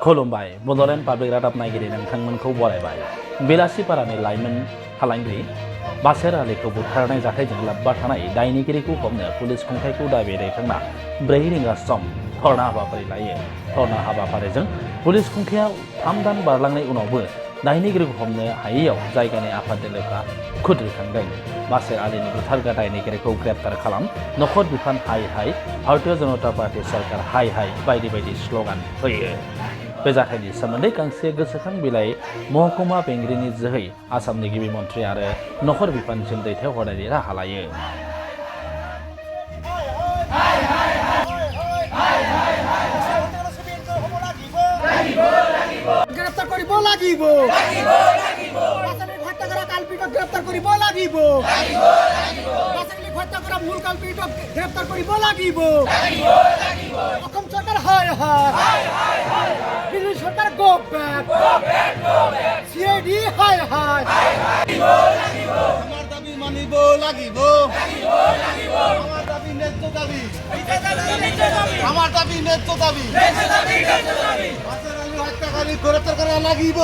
खुलुमबाय बड'लेण्ड पाब्लिक रादाब नायगिरि नोंथांमोनखौ बरायबाय। बेलासिपारानि लाइमोन फालांगिरि बासेर आलीखौ बुथारनाय जाथायजों लोब्बा थानाय दायनिगिरिखौ हमनो पुलिस खुंथायखौ दाबि दैखांना 4 रिंगा सम धरना हाबाफारि लायो। धरना हाबाफारिजों पुलिस खुंथाया 3 दान बारलांनाय उनावबो दायनिगिरिखौ हमनो हायैयाव जायगानि आफादगिरिफ्रा खुद दैखांदों। बासेर आलीनि बुथारग्रा दायनिगिरिखौ ग्रेप्तार खालाम, नखर बिफान हाय हाय, भारतीय जनता पार्टी सरकार हाय हाय बायदि बायदि स्ल'गान होयो। बे जाथायनि सोमोन्दै गांसे गोसोखां बिलाइ महकुमा बेंगिरिनि जोहै आसामनि गिबि मन्थ्रि आरो नखर बिफानसिम दैथायहरनायनि राहा लायो। গ্রেপ্তার করিব লাগিব হত্যা করা কালপিটক গ্রেপ্তার করিব লাগিব হত্যা করা মূল কালপিটক গ্রেপ্তার করিব লাগিব অসম সরকার হায় হায় বিজেপি সরকার গো ব্যাক সিআইডি হায় হায় আমার দাবি মানিব লাগিব আমার দাবি ন্যায্য দাবি আমার দাবি ন্যায্য দাবি বাসের আলী হত্যাকারী গ্রেপ্তার করা লাগিব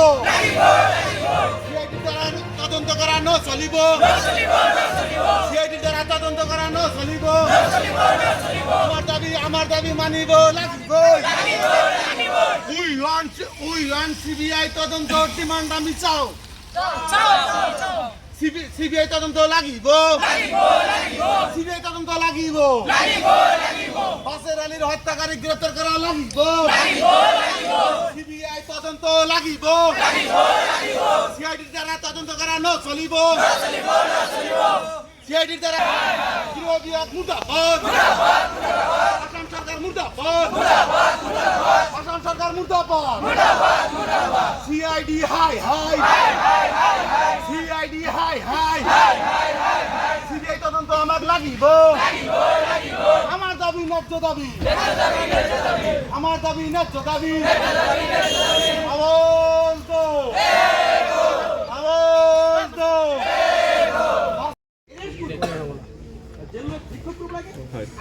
সিআইডি দ্বারা তদন্ত করা চলিব সিআইডি দ্বারা তদন্ত করা চলিব আমার দাবি মানিব লাগিব উই ওয়ান সিবিআই তদন্ত ডিমান্ড আমি চাও সিবিআই তদন্ত লাগিব সিবিআই তদন্ত লাগিব বাসের আলীর হত্যাকারী গ্রেপ্তার করা লাগিব সিবিআই তদন্ত লাগিব সিআইডির দ্বারা তদন্ত করা চলিব সিআইডির দ্বারা গৃহ বিভাগ মুর্দাবাদ আসাম সরকার মুর্দাবাদ আসাম সরকার মুর্দাবাদ সিআইডি হাই হাই সিআইডি হাই হাই সিবিআই তদন্ত আমাক লাগিব আমার দাবি ন্যায্য দাবি আমার দাবি ন্যায্য দাবি আওয়াজ দো আওয়াজ দো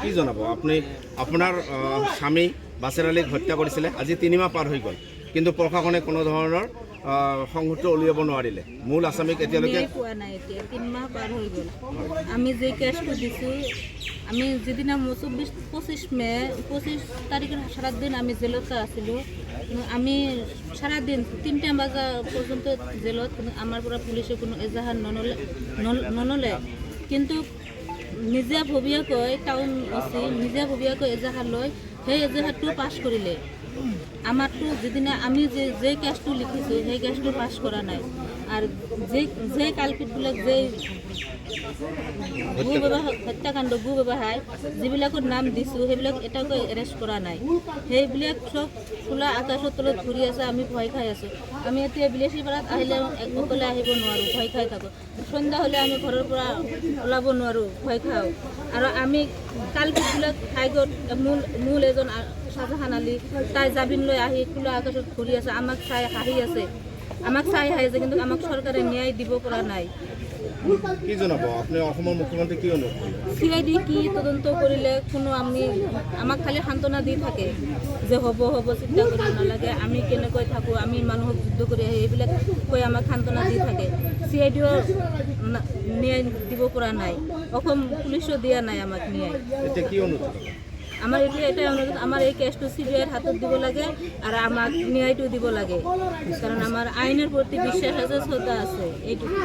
কি জনাব আপনি আপনার স্বামী বাছের আলীক হত্যা করেছিল আজি 3 মাহ পার হয়ে গেল কিন্তু প্রশাসনে কোনো ধরনের সংহতি উলিয়াব নোৱাৰিলে মূল আসামিক এতিয়ালৈকে পোৱা নাই। এতিয়া 3 মাহ পাৰ হৈ গ'ল। আমি যে কেছটো দিছোঁ আমি যেদিনা 25 তাৰিখৰ সারা দিন আমি জেলত আছিলোঁ। আমি সারা দিন 3টা বজা পর্যন্ত জেলত আমার পৰা পুলিশে কোনো এজাহাৰ নললে কিন্তু নিজাভবীয়াকৈ টাউন অচি নিজাভবীয়াকৈ এজাহাৰ লয় সেই এজাহাৰটো পাছ কৰিলে। আমাৰটো যেদিনা আমি যে কেছটো লিখিছোঁ সেই কেছটো পাছ কৰা নাই আৰু যে কালপিটবিলাক যে হত্যাকাণ্ড ভূ ব্যৱসায় যিবিলাকৰ নাম দিছোঁ সেইবিলাক এটাকৈ এৰেষ্ট কৰা নাই। সেইবিলাক চব খোলা আকাশৰ তলত ঘূৰি আছে। আমি ভয় খাই আছোঁ। আমি এতিয়া বিলেচিপাৰাত আহিলে অকলে আহিব নোৱাৰোঁ, ভয় খাই থাকোঁ। সন্ধ্যা হ'লে আমি ঘৰৰ পৰা ওলাব নোৱাৰোঁ, ভয় খাওঁ। আৰু আমি কালপিটবিলাক হাইকোৰ্ট মূল এজন শাহজাহান আলী তাই জামিন লৈ আহি খোলা আকাশত ঘূৰি আছে। আমাক চাই হাঁহি আছে, কিন্তু আমাক চৰকাৰে ন্যায় দিব পৰা নাই। কি জনাব আপনি অসমৰ মুখ্যমন্ত্রী কি অনুৰোধ সিআইডি কি তদন্ত কৰিলে কোনো আমাক খালি সান্তনা দি থাকে যে হ'ব চিন্তা কৰিব নালাগে, আমি কেনেকৈ থাকোঁ, আমি মানুহক যুদ্ধ কৰি আহি এইবিলাক কৈ আমাক সান্তনা দি থাকে। সিআইডিও ন্যায় দিব পৰা নাই, অসম পুলিচো দিয়া নাই আমাক ন্যায়। এতিয়া কি অনুৰোধ আমার এটাই অনুরোধ, আমার এই কেসটা সিবিআইয়ের হাতত দিব লাগে আর আমাক ন্যায়টো দিব লাগে, কারণ আমার আইনের প্রতি বিশ্বাস আছে, শ্রদ্ধা আছে এইটুকু।